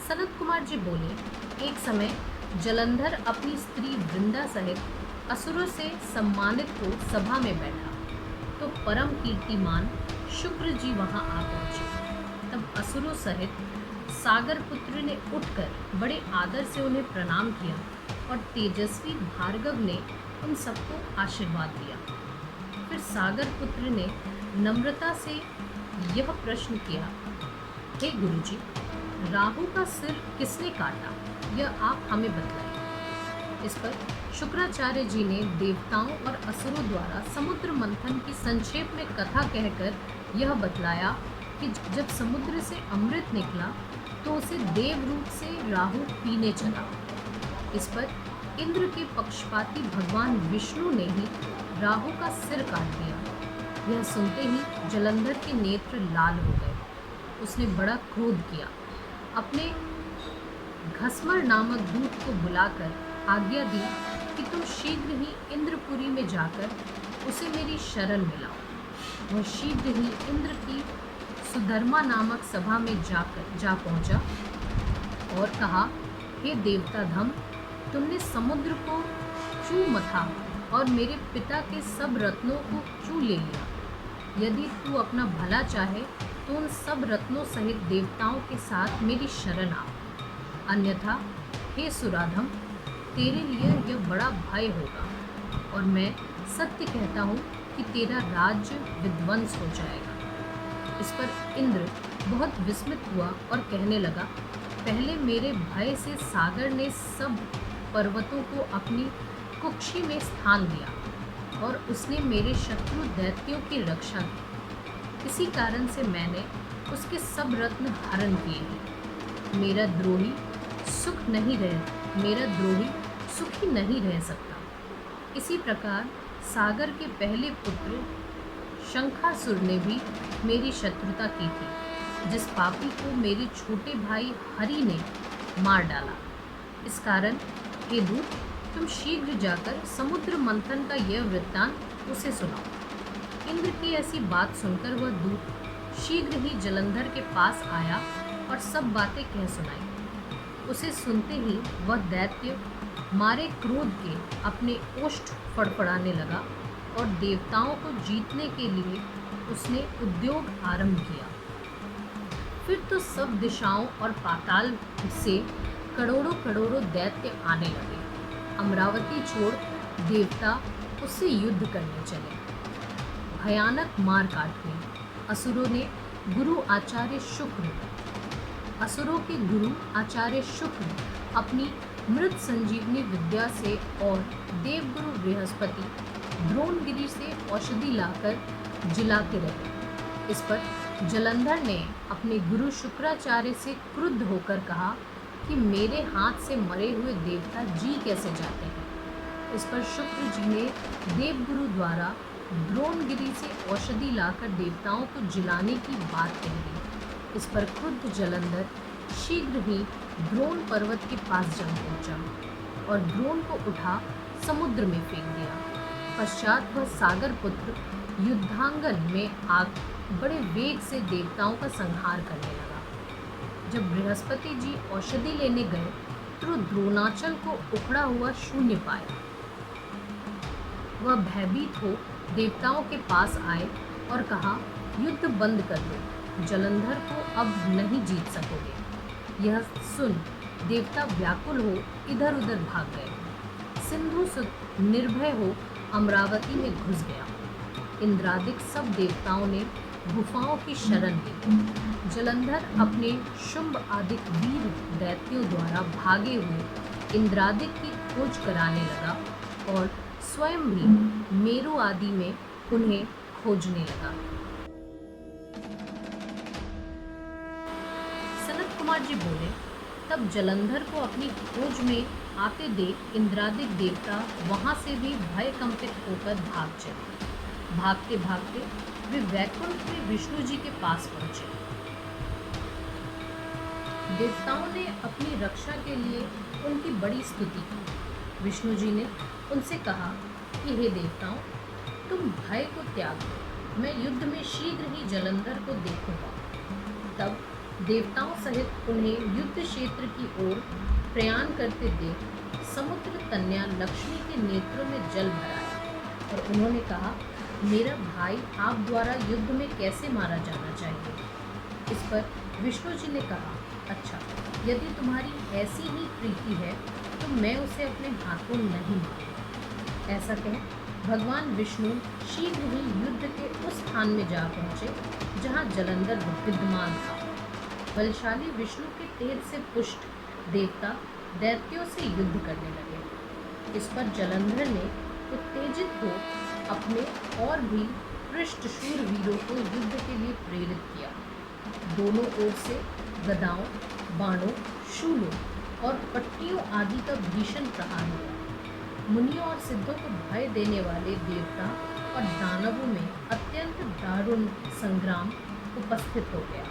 सनत कुमार जी बोले, एक समय जलंधर अपनी स्त्री वृंदा सहित असुरों से सम्मानित हो सभा में बैठा, तो परम कीर्तिमान शुक्र जी वहां आ पहुंचे। तब असुरों सहित सागर पुत्र ने उठकर बड़े आदर से उन्हें प्रणाम किया और तेजस्वी भार्गव ने उन सबको आशीर्वाद दिया। फिर सागर पुत्र ने नम्रता से यह प्रश्न किया, हे गुरुजी, राहु का सिर किसने काटा, यह आप हमें बतलाइए। इस पर शुक्राचार्य जी ने देवताओं और असुरों द्वारा समुद्र मंथन की संक्षेप में कथा कहकर यह बतलाया कि जब समुद्र से अमृत निकला तो उसे देव रूप से राहु पीने चला। इस पर इंद्र के पक्षपाती भगवान विष्णु ने ही राहु का सिर काट दिया। यह सुनते ही जलंधर के नेत्र लाल हो गए। उसने बड़ा क्रोध किया, अपने घसमर नामक दूत को बुलाकर आज्ञा दी कि तुम शीघ्र ही इंद्रपुरी में जाकर उसे मेरी शरण मिलाओ। वह शीघ्र ही इंद्र की सुधर्मा नामक सभा में जा पहुंचा और कहा, हे देवता धम, तुमने समुद्र को चू मथा और मेरे पिता के सब रत्नों को चू ले लिया। यदि तू अपना भला चाहे तो उन सब रत्नों सहित देवताओं के साथ मेरी शरण आ, अन्यथा हे सुराधम, तेरे लिए यह बड़ा भय होगा और मैं सत्य कहता हूँ कि तेरा राज्य विध्वंस हो जाएगा। इस पर इंद्र बहुत विस्मित हुआ और कहने लगा, पहले मेरे भय से सागर ने सब पर्वतों को अपनी कुक्षी में स्थान दिया और उसने मेरे शत्रु दैत्यों की रक्षा की। इसी कारण से मैंने उसके सब रत्न हरण किए हैं। मेरा द्रोही सुखी नहीं रह सकता। इसी प्रकार सागर के पहले पुत्र शंखासुर ने भी मेरी शत्रुता की थी, जिस पापी को मेरे छोटे भाई हरि ने मार डाला। इस कारण हे दूत, तुम शीघ्र जाकर समुद्र मंथन का यह वृत्तांत उसे सुनाओ। इंद्र की ऐसी बात सुनकर वह दूत शीघ्र ही जलंधर के पास आया और सब बातें कह सुनाई। उसे सुनते ही वह दैत्य मारे क्रोध के अपने ओष्ठ फड़फड़ाने लगा और देवताओं को जीतने के लिए उसने उद्योग आरंभ किया। फिर तो सब दिशाओं और पाताल से करोड़ों करोड़ों दैत्य आने लगे। अमरावती छोड़ देवता उससे युद्ध करने चले। भयानक मार काट हुई। असुरों के गुरु आचार्य शुक्र अपनी मृत संजीवनी विद्या से और देवगुरु बृहस्पति द्रोणगिरी से औषधि लाकर जिलाते रहे। इस पर जलंधर ने अपने गुरु शुक्राचार्य से क्रुद्ध होकर कहा कि मेरे हाथ से मरे हुए देवता जी कैसे जाते हैं। इस पर शुक्र जी ने देवगुरु द्वारा द्रोणगिरी से औषधि लाकर देवताओं को जिलाने की बात कह दी। इस पर क्रुद्ध जलंधर शीघ्र ही द्रोण पर्वत के पास जा पहुंचा और द्रोण को उठा समुद्र में फेंक दिया। पश्चात वह सागर पुत्र युद्धांगन में आग बड़े वेग से देवताओं का संहार करने लगा। जब बृहस्पति जी औषधि लेने गए तो द्रोणाचल को उखड़ा हुआ शून्य पाया। वह भयभीत हो देवताओं के पास आए और कहा, युद्ध बंद कर दो, जलंधर को अब नहीं जीत सकोगे। यह सुन देवता व्याकुल हो इधर उधर भाग गए। सिंधुसुत निर्भय हो अमरावती में घुस गया। इंद्रादिक सब देवताओं ने गुफाओं की शरण ली। जलंधर अपने शुंभ आदि वीर दैत्यों द्वारा भागे हुए इंद्रादिक की खोज कराने लगा और स्वयं भी मेरु आदि में उन्हें खोजने लगा। सनत कुमार जी बोले, तब जलंधर को अपनी खोज में आते देख इंद्रादिक देवता वहां से भी भय कंपित होकर भाग चले। भागते भागते वे वैकुंठ में विष्णु जी के पास पहुंचे। देवताओं ने अपनी रक्षा के लिए उनकी बड़ी स्तुति की। विष्णु जी ने उनसे कहा कि हे देवताओं, तुम भय को त्याग दो, मैं युद्ध में शीघ्र ही जलंधर को देखूंगा। तब देवताओं सहित उन्हें युद्ध क्षेत्र की ओर प्रयाण करते देख समुद्र कन्या लक्ष्मी के नेत्रों में जल भर आया और उन्होंने कहा, मेरा भाई आप द्वारा युद्ध में कैसे मारा जाना चाहिए। इस पर विष्णु जी ने कहा, अच्छा, यदि तुम्हारी ऐसी ही प्रीति है तो मैं उसे अपने हाथों नहीं मारूंगा। ऐसा कह भगवान विष्णु शीघ्र ही युद्ध के उस स्थान में जा पहुँचे जहाँ जलंधर विद्यमान था। बलशाली विष्णु के तेज से पुष्ट देवता दैत्यों से युद्ध करने लगे। इस पर जलंधर ने उत्तेजित हो अपने और भी पृष्ठ शूरवीरों को युद्ध के लिए प्रेरित किया। दोनों ओर से गदाओं, बाणों, शूलों और पट्टियों आदि का भीषण प्रहार हुआ। मुनियों और सिद्धों को भय देने वाले देवता और दानवों में अत्यंत दारुण संग्राम उपस्थित हो गया।